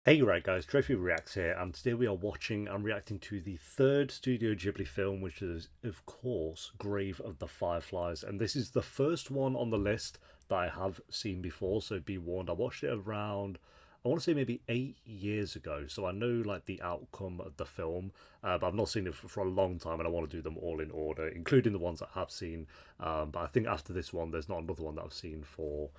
Hey, right guys, Trophy Reacts here, and today we are watching and reacting to the third Studio Ghibli film, which is, of course, Grave of the Fireflies. And this is the first one on the list that I have seen before, so be warned. I watched it around, I want to say maybe 8 years ago, so I know like the outcome of the film, but I've not seen it for a long time, and I want to do them all in order, including the ones that I have seen. But I think after this one, there's not another one that I've seen for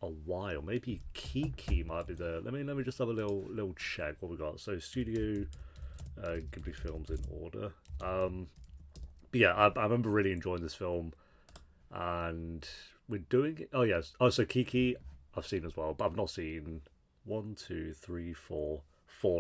a while. Maybe Kiki might be there. Let me just have a little check what we got. So Studio Ghibli films in order. But yeah, I remember really enjoying this film, and we're doing it. Oh yes. Oh, so Kiki I've seen as well, but I've not seen one, two, three, four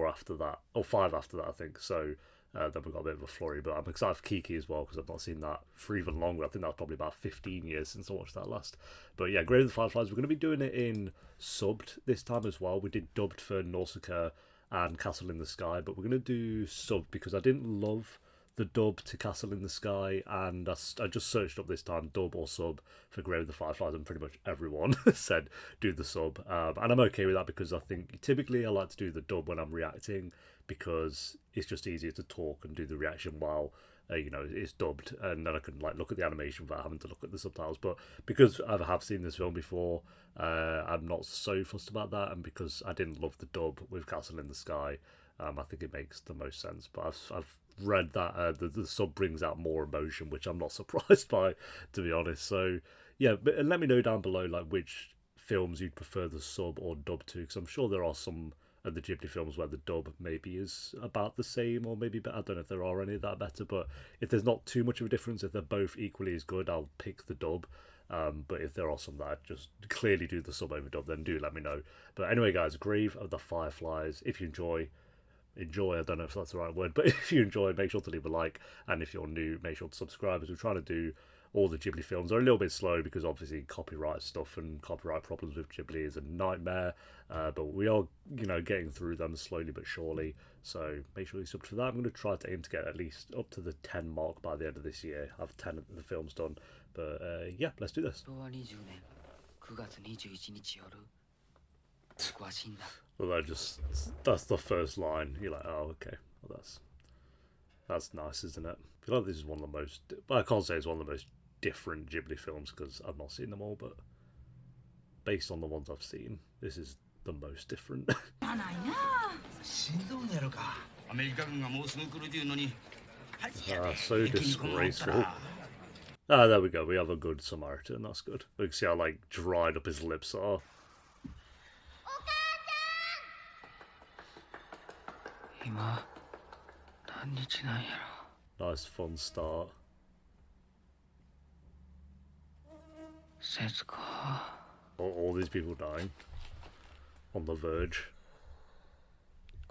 after that, or five after that, I think. So then we got a bit of a flurry, but I'm excited for Kiki as well because I've not seen that for even longer. I think that's probably about 15 years since I watched that last. But yeah, Grave of the Fireflies. We're going to be doing it in subbed this time as well. We did dubbed for Nausicaa and Castle in the Sky, but we're going to do subbed because I didn't love the dub to Castle in the Sky, and I just searched up this time dub or sub for Grave of the Fireflies, and pretty much everyone said do the sub, and I'm okay with that because I think typically I like to do the dub when I'm reacting because it's just easier to talk and do the reaction while it's dubbed, and then I can like look at the animation without having to look at the subtitles. But because I have seen this film before, I'm not so fussed about that, and because I didn't love the dub with Castle in the Sky, I think it makes the most sense. But I've read that the sub brings out more emotion, which I'm not surprised by, to be honest. So yeah, but let me know down below like which films you'd prefer the sub or dub to, because I'm sure there are some of the Ghibli films where the dub maybe is about the same, or maybe better. I don't know if there are any that are better, but if there's not too much of a difference, if they're both equally as good, I'll pick the dub. But if there are some that I just clearly do the sub over dub, then do let me know. But anyway, guys, Grave of the Fireflies. If you enjoy, I don't know if that's the right word, but if you enjoy, make sure to leave a like, and if you're new, make sure to subscribe, as we're trying to do all the Ghibli films. Are a little bit slow because obviously copyright stuff and copyright problems with Ghibli is a nightmare, but we are getting through them slowly but surely, so make sure you sub for that. I'm going to try to aim to get at least up to the 10 mark by the end of this year. Have 10 of the films done, but yeah, let's do this. Well, that's the first line. You're like, oh, okay. Well, that's nice, isn't it? I feel like this is one of the most. I can't say it's one of the most different Ghibli films because I've not seen them all, but based on the ones I've seen, this is the most different. So disgraceful. Ah, there we go. We have a good Samaritan. That's good. We can see how like dried up his lips are. Nice fun start. All these people dying on the verge.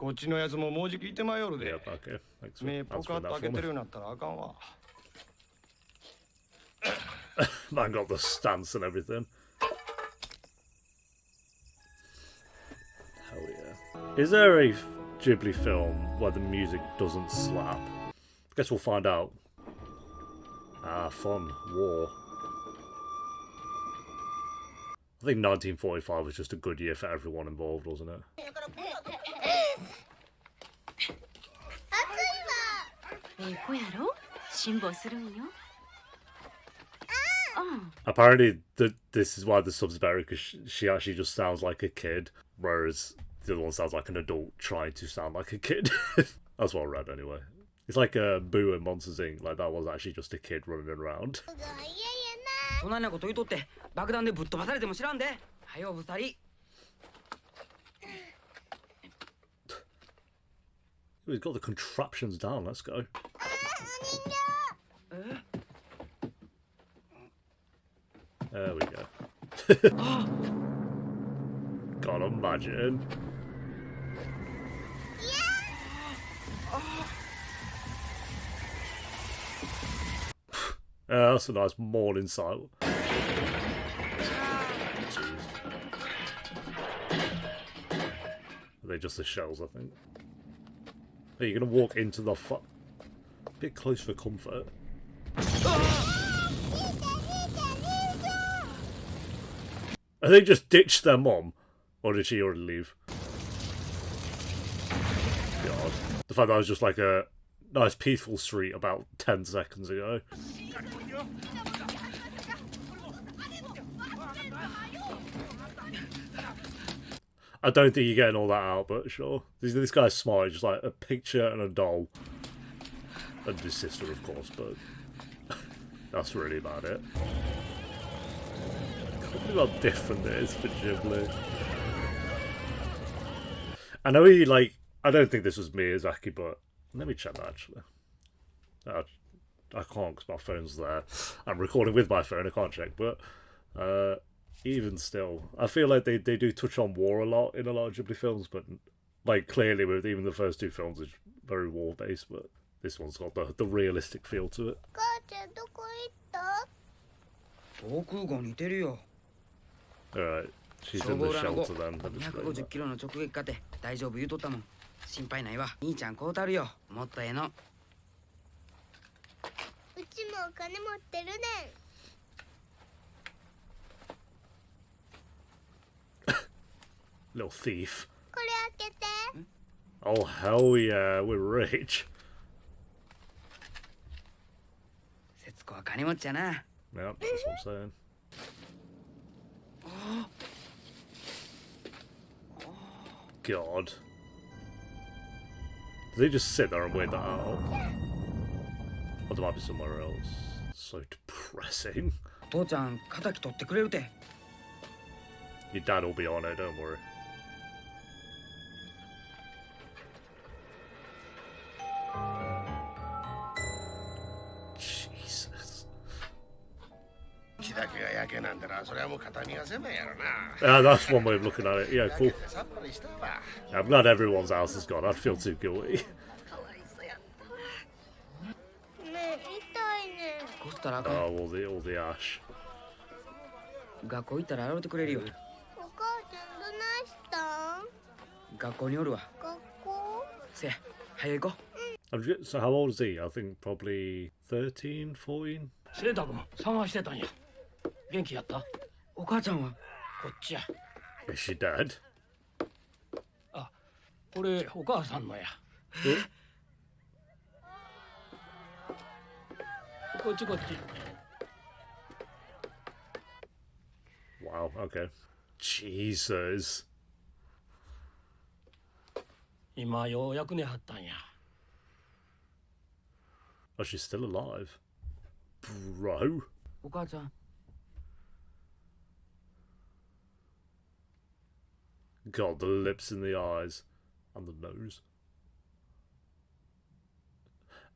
Yep, okay. Thanks for answering that for me. Man got the stance and everything. Hell yeah. Is there a Ghibli film where the music doesn't slap? Guess we'll find out. Ah, fun. War. I think 1945 was just a good year for everyone involved, wasn't it? Apparently, this is why the sub's better, because she actually just sounds like a kid, whereas the other one sounds like an adult trying to sound like a kid. That's what I read anyway. It's like Boo and Monsters Inc. Like that was actually just a kid running around. He's got the contraptions down. Let's go. There we go. God, imagine. That's a nice morning sight. Jeez. Are they just the shells, I think? Are you going to walk into the bit close for comfort. Have they just ditched their mom? Or did she already leave? god. The fact that was just like a nice peaceful street about 10 seconds ago. I don't think you're getting all that out, but sure. This guy's smart, just like a picture and a doll. And his sister, of course, but that's really about it. I can't believe how different it is for Ghibli. I know I don't think this was Miyazaki, but let me check that actually. I can't because my phone's there. I'm recording with my phone, I can't check, but even still, I feel like they do touch on war a lot in a lot of Ghibli films, but like clearly with even the first two films it's very war based, but this one's got the realistic feel to it. Alright, she's in the shelter then. 250キロの直撃かて大丈夫言うとったもん。心配ないわ。兄ちゃんこうたるよ。もっとええの。うちもお金持ってるねん。Little thief. これ開けて。Oh hell yeah, we're rich. 節子は金持ちやな。Yep, that's what I'm saying. God. Do they just sit there and wait that out? Or there might be somewhere else. So depressing. 父ちゃん、敵取ってくれるて。 Your dad will be on it, don't worry. Jesus. Yeah, that's one way of looking at it. Yeah, cool. Yeah, I'm glad everyone's house is gone. I'd feel too guilty. Oh, all the ash. 学校行ったら洗うてくれるよ。お母ちゃんどないしたん？学校におるわ。学校？せや、早行こう。So how old is he? I think probably 13, 14? セイタ君探してたんや。元気やった？お母ちゃんは？こっちや。Is she dead? あ、これお母さんのや。こっちこっち。Wow, okay. Jesus. 今ようやく寝はったんや。Oh, she's still alive. Bro. お母ちゃん。God, the lips and the eyes. And the nose.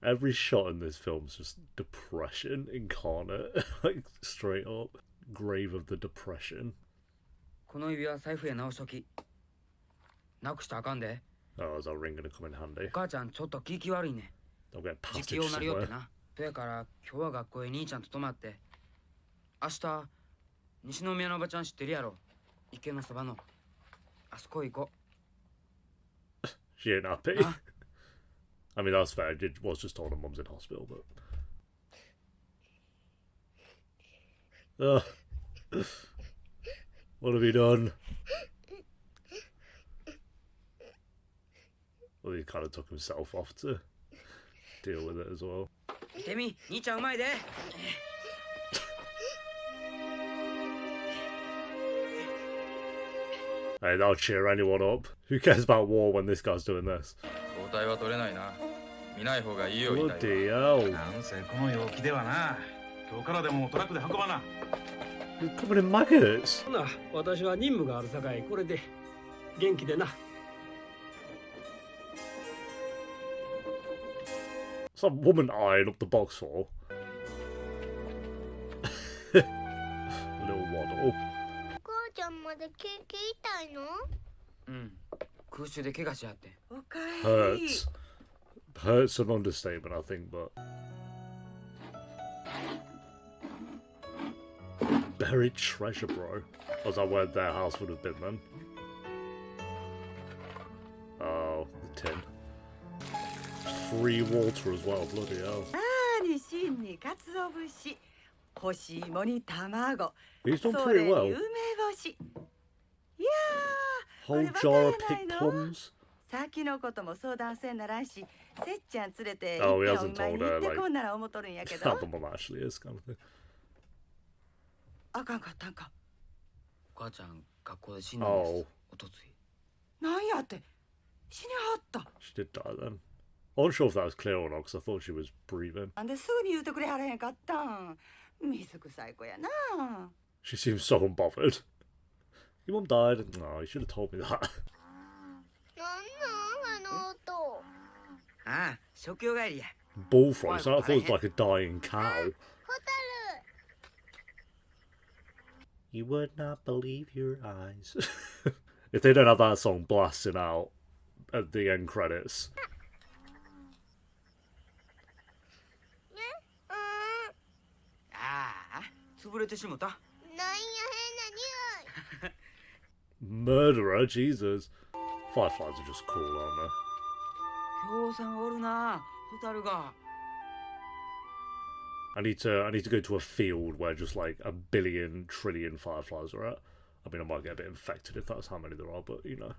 Every shot in this film is just depression incarnate. Like, straight up. Grave of the depression. この指輪財布へ直しとき。なくしたらあかんで。Oh, is our ring gonna come in handy? お母ちゃんちょっと気悪いね。 I'll get 時期 passage 用なりよって somewhere. な。そやから今日は学校へ兄ちゃんと泊まって。明日西宮のおばちゃん知ってるやろ。池のそばの。あそこ行こう。 She ain't happy. Huh? I mean, that's fair. I was just told her mum's in hospital, but... Ugh. What have you done? Well, he kind of took himself off to deal with it as well. テミ、兄ちゃんうまいで。Hey, that'll cheer anyone up. Who cares about war when this guy's doing this? Bloody hell. You're covered in maggots. な、私は任務があるさかい、これで元気でな。It's that woman eyeing up the box for. Little waddle. 母ちゃんまでケーキ痛いの？うん。空襲で怪我しはって。おかえり。Hurts. Hurts an understatement, I think, but... Buried treasure, bro. Was that where their house would have been then? Oh, the tin. Free water as well, bloody hell. He's done pretty well. Whole jar of pig plums. 先のことも相談せんならんし、せっちゃん連れて一 Oh, he 遍お hasn't 見舞い told に行 her, って like, こんなら思っとるんやけ how ど。 the mum actually is, kind of thing. あかんかったんか。お母ちゃん学校で死んだんです Oh, おとつい。なんやって、死にはった。 she did die then. I wasn't sure if that was clear or not because I thought she was breathing. なんですぐに言うてくれはらへんかったん。水臭い子やな。 She seems so unbothered. Your mum died. No, you should have told me that. なんなんあの音。ああ、食用帰りや。 Bullfrog. So I thought it was like a dying cow. ホタル。 You would not believe your eyes. If they don't have that song blasting out at the end credits. ああ、潰れてしもた。なんや変な匂い。 Murderer, Jesus. Fireflies are just cool, aren't 協賛おるな、ホタルが。 they? I need to go to a field where just like a billion trillion fireflies are at. I mean, I might get a bit infected if that's how many there are, but you know.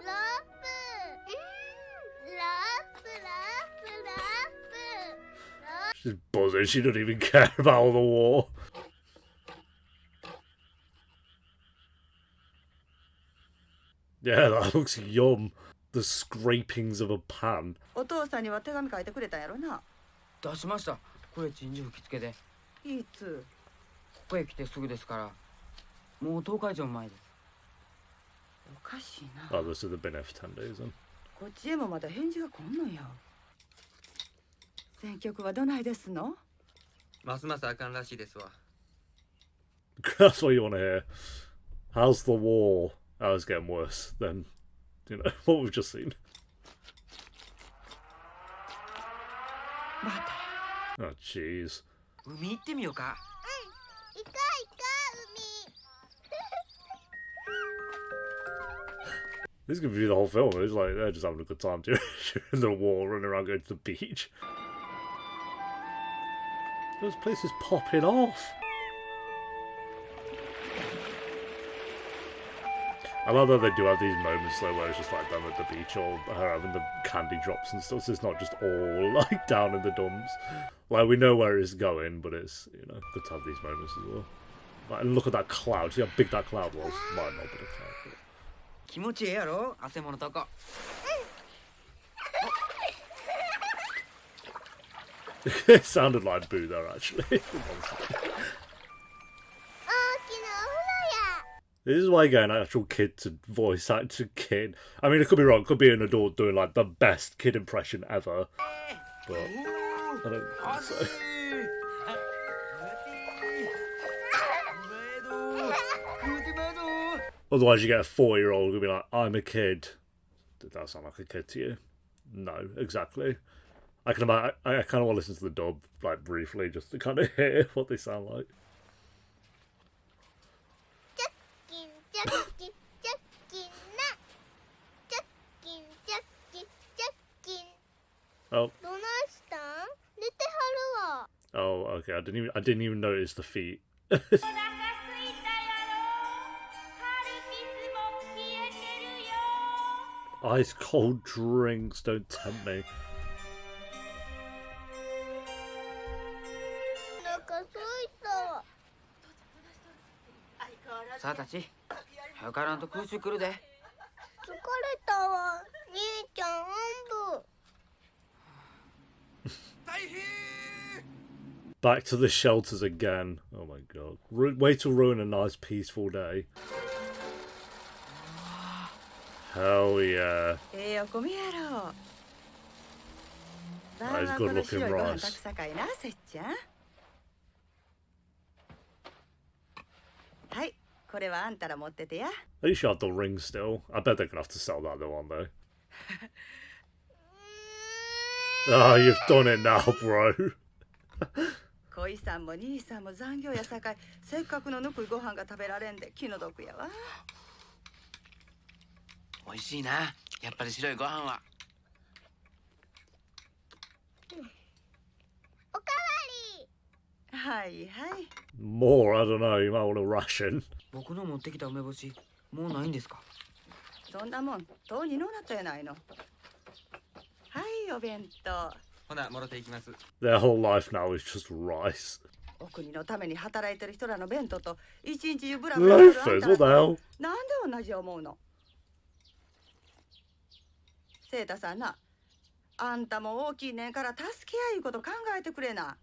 ラップ。ラップラップラップ。 She's buzzing. She doesn't even care about all the war. Yeah, that looks yum. The scrapings of a pan. お父さんには手紙書いてくれたんやろな。出しました。これ陳情吹き付けで。いつ。ここへ来てすぐですから。もう10日以上前です。おかしいな。 Oh, this would have been there for 10 days then. こっちへもまだ返事が来んのや。選曲はどないですの？ますますあかんらしいですわ。 That's what you want to hear. How's the war? Oh, it's getting worse than, you know, what we've just seen. また。 Oh, jeez. 海行ってみようか。イカイカ海。 This is going to be the whole film. It's like they're just having a good time during the war, running around going to the beach. This place is popping off. I love that they do have these moments though where it's just like them at the beach or her having the candy drops and stuff, so it's not just all like down in the dumps. Like we know where it's going, but it's, you know, good to have these moments as well. Like, and look at that cloud. See how big that cloud was? Might not be a cloud. 気持ちええやろ、汗ものとこ。 It sounded like Boo there actually. 大きなお風呂や。 This is why getting an actual kid to voice act a kid. I mean, it could be wrong. It could be an adult doing like the best kid impression ever. But I don't think so. Otherwise, you get a 4-year-old who'll be like, "I'm a kid." Did that sound like a kid to you? No, exactly. I can imagine. I kind of want to listen to the dub like briefly just to kind of hear what they sound like. チャッキンチャッキンチャッキンな。チャッキンチャッキンチャッキン。 Oh, どないしたん？寝てはるわ。 oh, okay. I didn't even notice the feet. Ice cold drinks, don't tempt me. お腹すいたわ。さあたち、早からんと空襲来るで。疲れたわ。兄ちゃんおんぶ。 Back to the shelters again. Oh my god. Way to ruin a nice peaceful day. Hell yeah. ええお米やろ。 That is 晩は good この白い looking ご飯 rice. 炊くさかいな、せっちゃん。はい、これはあんたら持っててや。 At least you have the ring still. I bet they're gonna have to sell that though, aren't they? Oh, you've done it now, bro. 恋さんも兄さんも残業やさかい、せっかくのぬくいご飯が食べられんで気の毒やわ。美味しいな、やっぱり白いご飯は。おかわり。はいはい。 More, I don't know. You might want a ration. 僕の持ってきた梅干し、もうないんですか？そんなもんとうにのうなったやないの。はい、お弁当。ほな、もろていきます。Their whole life now is just rice. お国のために働いてる人らの弁当と一日中ブラブラするあん Loafers, た what the ら hell? なんで同じ思うの？セータさんな、あんたも大きいねんから助け合いいうこと考えてくれな。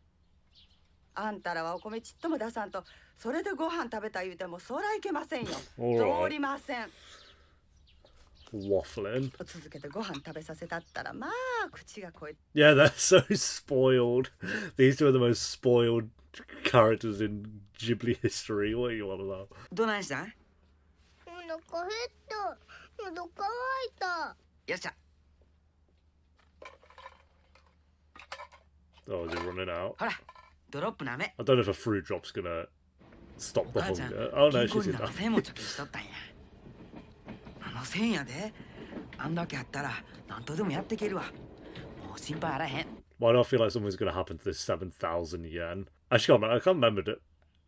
あんたらはお米ちっとも出さんと、それでご飯食べた言うてもそらいけませんよ。 Alright. 通りません。 Waffling. 続けてご飯食べさせたったらまあ口が肥え。 Yeah, they're so spoiled. These two are the most spoiled characters in Ghibli history. What are you on about? どないしたん？お腹減った喉乾いたよっしゃ。 Oh, is it running out? ほら、ドロップなめ。 I don't know if a fruit drop's gonna stop お the 母ちゃん、 hunger. Oh no, 銀 she's 行に in な that. 1000も貯金しとったんや。あの1000やで。あんだけあったら何とでもやっていけるわ。もう心配あらへん。 Why do I feel like something's gonna happen to this 7,000 yen? I can't remember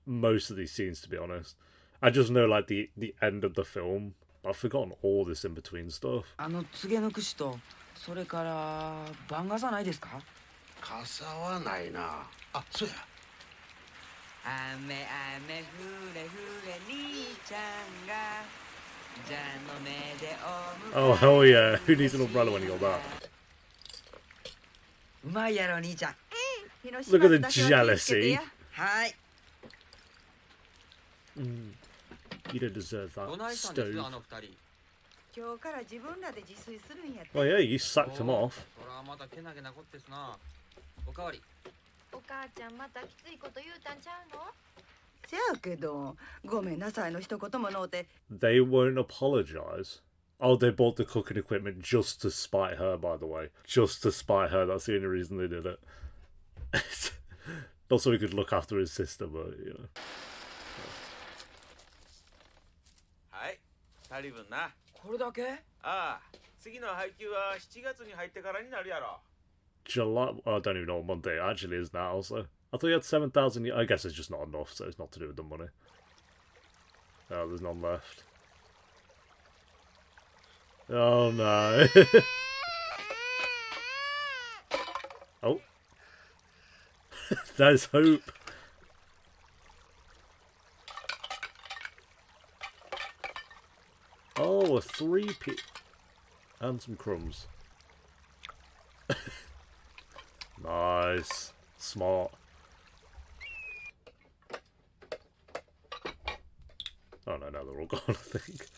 most of these scenes, to be honest. I just know like the end of the film. I've forgotten all this in between stuff. あの告げの串と、それから番傘ないですか？傘はないな。あ、そうや。雨雨ふれふれ兄ちゃんがじゃの目でお Oh hell yeah! Who needs an umbrella when you got that? うまいやろ兄ちゃん。 Look at the jealousy. はい。 You don't deserve ど that ないしたんです stove. あの二人。今日から自分らで自炊するんやって。 Oh yeah, you sacked him off. そらまたけなげなこってすな。おかわり。お母ちゃんまたきついこと言うたんちゃうの？せやけど、ごめんなさいの一言ものうて。 They won't apologize. Oh, they bought the cooking equipment just to spite her, by the way. Just to spite her. That's the only reason they did it. Not so he could look after his sister, but you know. はい、足り分な。これだけ？ああ、次の配給は7月に入ってからになるやろ。 July. I don't even know what month it actually is now. So I thought you had 7,000. I guess it's just not enough, so it's not to do with the money. Oh, there's none left. Oh no. Oh. There's hope. Oh, a 3p and some crumbs. Nice. Smart. Oh no, now they're all gone, I think.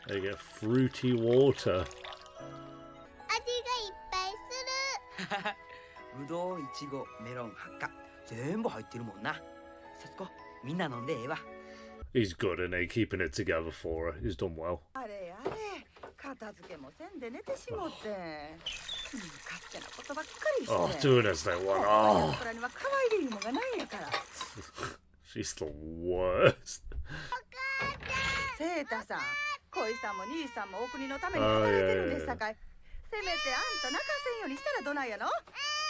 There you get fruity water. 味がいっぱいする。ぶどう、いちご、メロン、ハッカ、全部入ってるもんな。さつこ、みんな飲んでええわ。 He's good, isn't he? Keeping it together for her. He's done well. あれあれ、片付けもせんで寝てしもって。勝手なことばっかりして。 Oh, doing as they want. Oh, そらには可愛いいうのがないんやから。 she's the worst. セータさん、恋さんも兄さんもお国のために働いてるんですさかい。せめてあんた泣かせんようにしたらどないやの？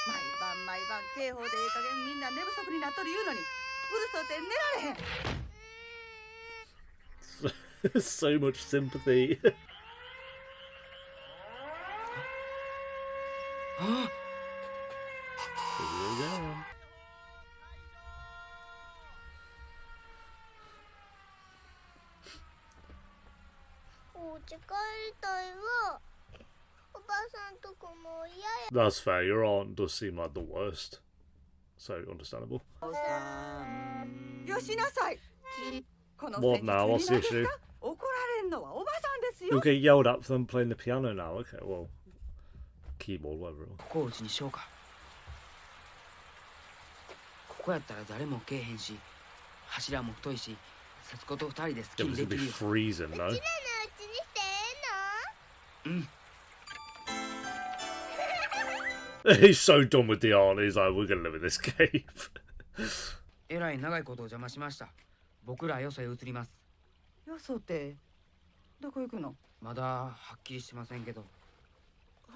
毎晩毎晩警報でええ加減みんな寝不足になっとる言うのに、うるそうて寝られへん。 So much sympathy. あ Here we go. お家帰りたいわ。おばさんとこも嫌や。 That's fair. Your aunt does seem like the worst. So understandable. おさん。よしなさい。この What now? What's the 戦術 issue? に何ですか？怒られんのはおばさんです You'll よ。 get yelled at for them playing the piano now. Okay, well, keyboard, whatever. ここをうちにしようか。ここやったら誰もけえへんし、柱も太いし、さつこと二人で好き Yeah, に but で it's き gonna る be よ。 freezing, うち no? らのうちにしてええの？ He's so done with the aunt. He's like, we're gonna live in this cave. えらい長いことお邪魔しました。僕らよそへ移ります。よそってどこ行くの？まだはっきりしてませんけど。ああ、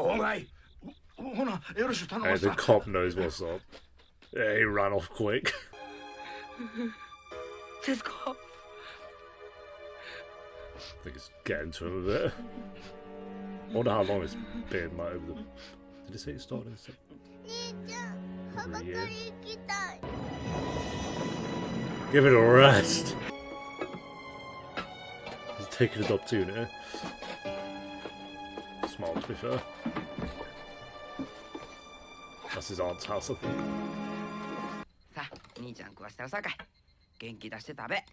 障害。ほな、よろしく頼 Hey, む the さ。 cop knows what's up. Yeah, he ran off quick. 節子 I think it's getting to him a bit. I wonder how long it's been, like, over the... Did it say it started in兄ちゃん、羽ばたり行きたい。 Give it a rest! He's taking his opportunity. Smart, to be fair. That's his aunt's house, I think. さあ兄ちゃん食わしてやるさかい。元気出して食べ。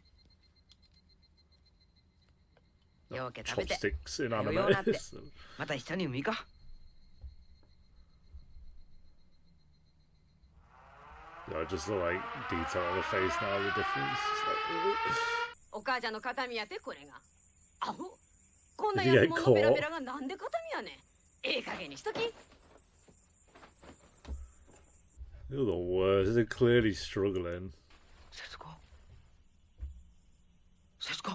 ようけ食べて。 Chopsticks in ようなって anime. So. また一緒に海行こ Yeah, just the like detail on the face now, the difference. It's like, お母ちゃんの形見やてこれが。アホ。こんな Did や you つ get もんのベラ caught? ベラがなんで形見やねん。ええ加減にしとき。 you're the worst. They're clearly struggling. う。節子。節子。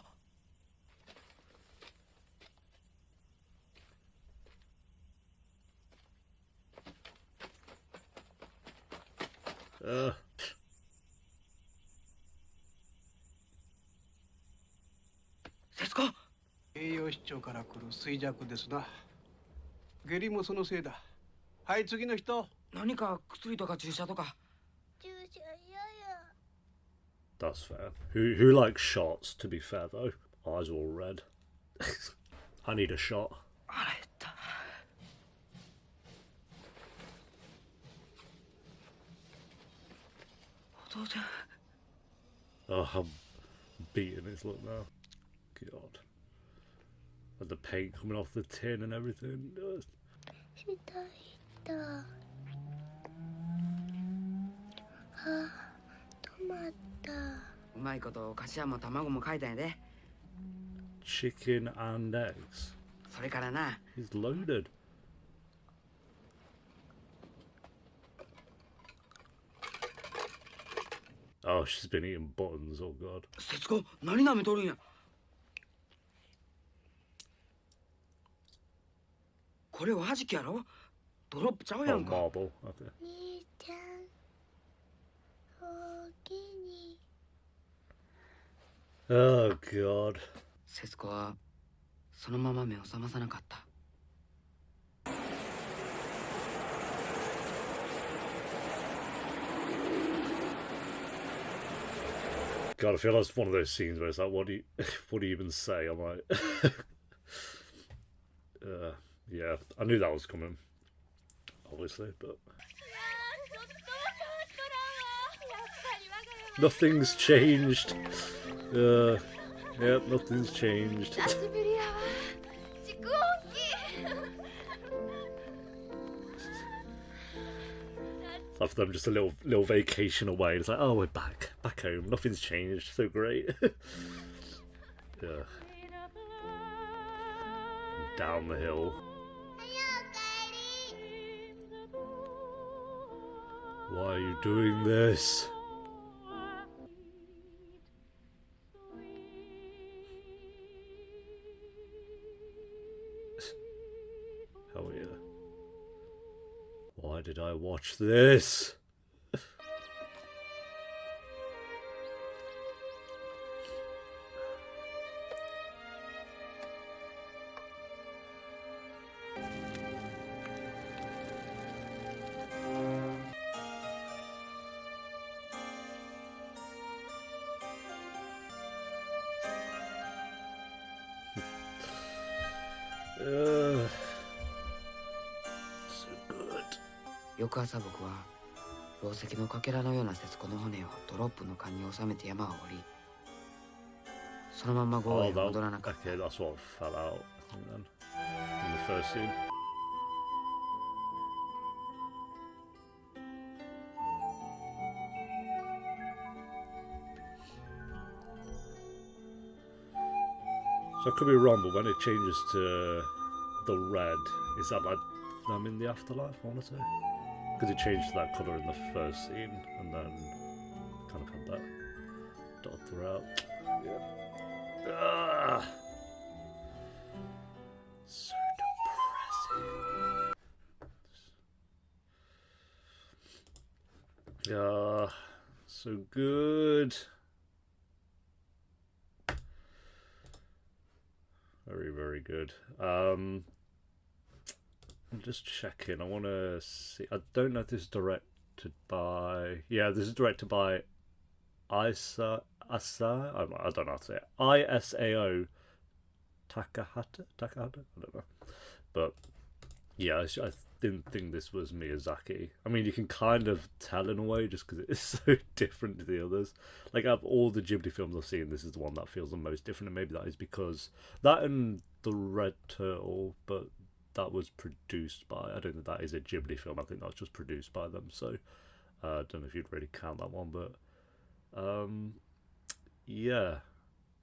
節子。栄養失調から来る衰弱ですな。下痢もそのせいだ。はい次の人。何か薬とか注射とか。注射嫌や。 That's fair. Who likes shots? To be fair though, eyes are all red. I need a shot. 腹減った。お父ちゃん。 Oh, I'm beating his look now. God. And the paint coming off the tin and everything. 下行った。あ、止まった。うまいこと菓子屋も卵も書いたんやで。 Chicken and eggs. それからな。 He's loaded. Oh, she's been eating buttons. Oh god. 節子、何舐めとるんや。これはじきやろ。ドロップちゃうや Oh, んか。 marble. Okay. 兄ちゃん、おおきに。 Oh god. 節子はそのまま目を覚まさなかった。 God, I feel that's one of those scenes where it's like, what do you even say? I'm like, yeah, I knew that was coming, obviously, but nothing's changed. Yep, nothing's changed. After them just a little vacation away, it's like, oh, we're back home. Nothing's changed. So great. Yeah. Down the hill. Why are you doing this? Hell yeah. Why did I watch this? So good. 翌朝僕は宝石のかけらのような節子の骨をドロップの缶に収めて山を降り、そのまま郷 Oh, へ戻らなかった。 okay, that's what fell out then, in the first scene. So I could be wrong, but when it changes to the red, is that like them in the afterlife, I want to say? Because it changed to that colour in the first scene, and then kind of had that dot throughout. Yeah. Ah! So depressing. Yeah, so good. Very, very good. I'm just checking. I want to see. I don't know if this is directed by. Yeah, this is directed by Asa. I don't know how to say it. ISAO Takahata. I don't know. But yeah, I didn't think this was Miyazaki. I mean, you can kind of tell in a way just because it is so different to the others. Like, out of all the Ghibli films I've seen, this is the one that feels the most different, and maybe that is because that and The Red Turtle, but that was produced by. I don't think that is a Ghibli film. I think that's just produced by them. So I don't know if you'd really count that one, but yeah,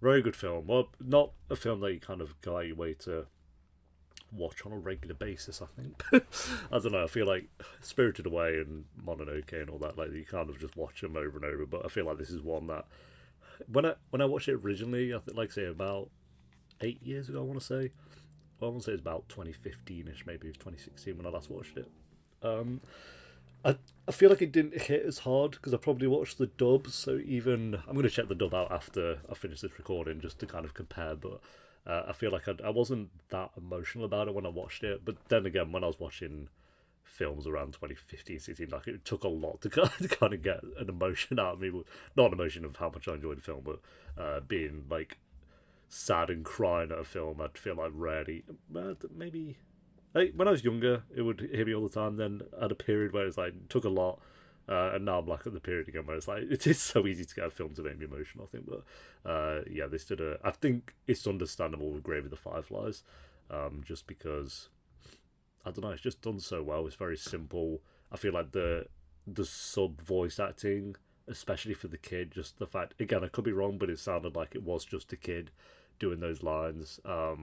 very good film. Well, not a film that you kind of go out your way to watch on a regular basis, I think. I don't know, I feel like Spirited Away and Mononoke and all that, like, you kind of just watch them over and over, but I feel like this is one that when I watched it originally, I think, like, say about 8 years ago, I want to say it's about 2015ish, maybe 2016 when I last watched it. I feel like it didn't hit as hard because I probably watched the dub, so even I'm going to check the dub out after I finish this recording just to kind of compare, but I feel like I wasn't that emotional about it when I watched it, but then again, when I was watching films around 2015, 16, like, it took a lot to kind of get an emotion out of me. Not an emotion of how much I enjoyed the film, but being, like, sad and crying at a film, I'd feel like rarely, maybe. Like, when I was younger, it would hit me all the time. Then I had a period where it's like it took a lot, and now I'm like at the period again where it's like it is so easy to get a film to make me emotional. I think, but yeah, this did a. I think it's understandable with Grave of the Fireflies, just because I don't know, it's just done so well. It's very simple. I feel like the sub voice acting, especially for the kid, just the fact, again, I could be wrong, but it sounded like it was just a kid doing those lines. I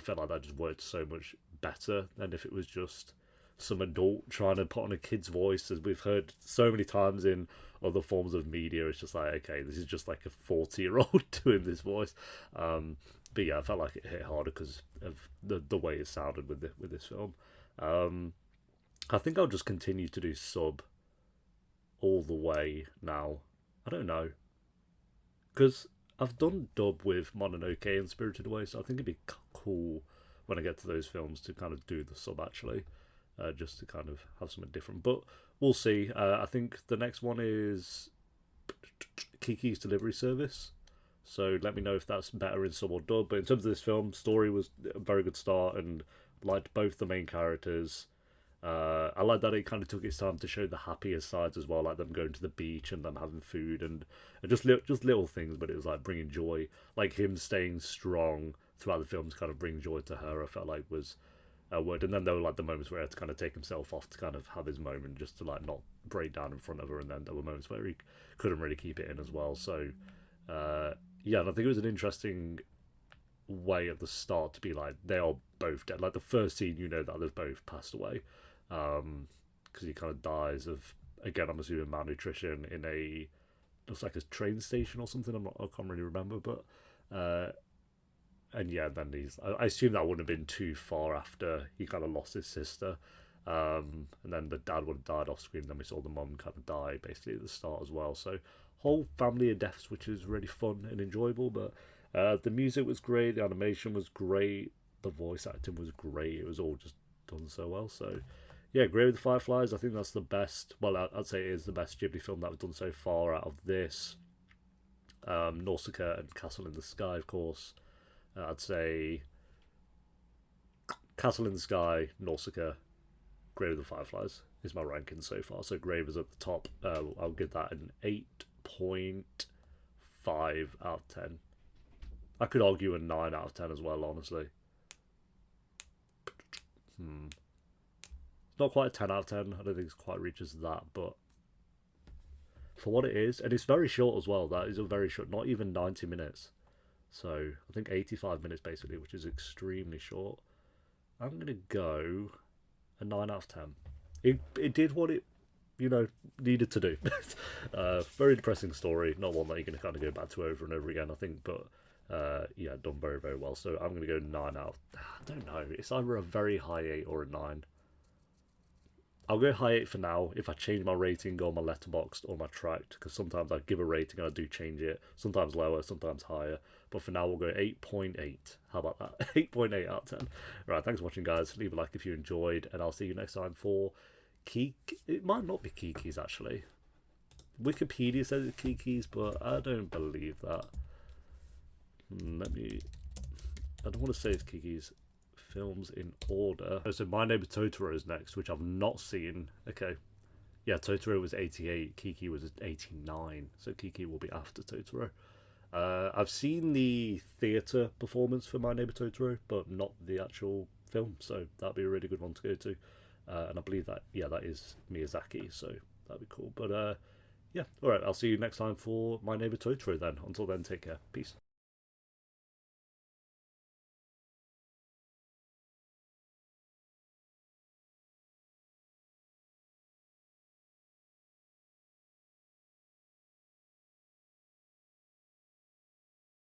felt like that just worked so much better than if it was just some adult trying to put on a kid's voice, as we've heard so many times in other forms of media. It's just like, okay, this is just like a 40-year-old doing this voice. But yeah, I felt like it hit harder because of the way it sounded with this film. I think I'll just continue to do sub all the way now. I don't know, because I've done dub with Mononoke and Spirited Away, so I think it'd be cool when I get to those films to kind of do the sub, actually, just to kind of have something different. But we'll see. I think the next one is Kiki's Delivery Service, so let me know if that's better in sub or dub. But in terms of this film, story was a very good start, and liked both the main characters. I like that it kind of took its time to show the happier sides as well, like them going to the beach and them having food and just little things, but it was like bringing joy, like him staying strong throughout the film to kind of bring joy to her. I felt like was a word, and then there were like the moments where he had to kind of take himself off to kind of have his moment, just to like not break down in front of her, and then there were moments where he couldn't really keep it in as well. So yeah, and I think it was an interesting way at the start to be like they are both dead. Like the first scene, you know that they've both passed away. Because he kind of dies of, again, I'm assuming malnutrition in a, looks like a train station or something. I can't really remember, but and yeah, then I assume that wouldn't have been too far after he kind of lost his sister, and then the dad would have died off screen. Then we saw the mum kind of die basically at the start as well. So whole family of deaths, which is really fun and enjoyable. But the music was great, the animation was great, the voice acting was great. It was all just done so well. So yeah, Grave of the Fireflies, I think that's the best, well, I'd say it is the best Ghibli film that we've done so far out of this. Nausicaa and Castle in the Sky, of course. I'd say Castle in the Sky, Nausicaa, Grave of the Fireflies is my ranking so far. So Grave is at the top. I'll give that an 8.5 out of 10. I could argue a 9 out of 10 as well, honestly. Not quite a 10 out of 10. I don't think it quite reaches that, but for what it is, and it's very short as well. That is a very short, not even 90 minutes. So I think 85 minutes basically, which is extremely short. I'm going to go a 9 out of 10. It did what it, needed to do. Very depressing story. Not one that you're going to kind of go back to over and over again, I think, but yeah, done very, very well. So I'm going to go 9 out. I don't know. It's either a very high 8 or a 9. I'll go high 8 for now. If I change my rating, go on my Letterboxd or my Tracked, because sometimes I give a rating and I do change it. Sometimes lower, sometimes higher. But for now, we'll go 8.8. How about that? 8.8 out of 10. Right, thanks for watching, guys. Leave a like if you enjoyed, and I'll see you next time for It might not be Kiki's, actually. Wikipedia says it's Kiki's, but I don't believe that. I don't want to say it's Kiki's. Films in order. So My Neighbor Totoro is next, which I've not seen. Okay. Yeah, Totoro was 88, Kiki was 89, so Kiki will be after Totoro. I've seen the theatre performance for My Neighbor Totoro, but not the actual film, so that'd be a really good one to go to. And I believe that, yeah, that is Miyazaki, so that'd be cool. But yeah, alright, I'll see you next time for My Neighbor Totoro then. Until then, take care. Peace.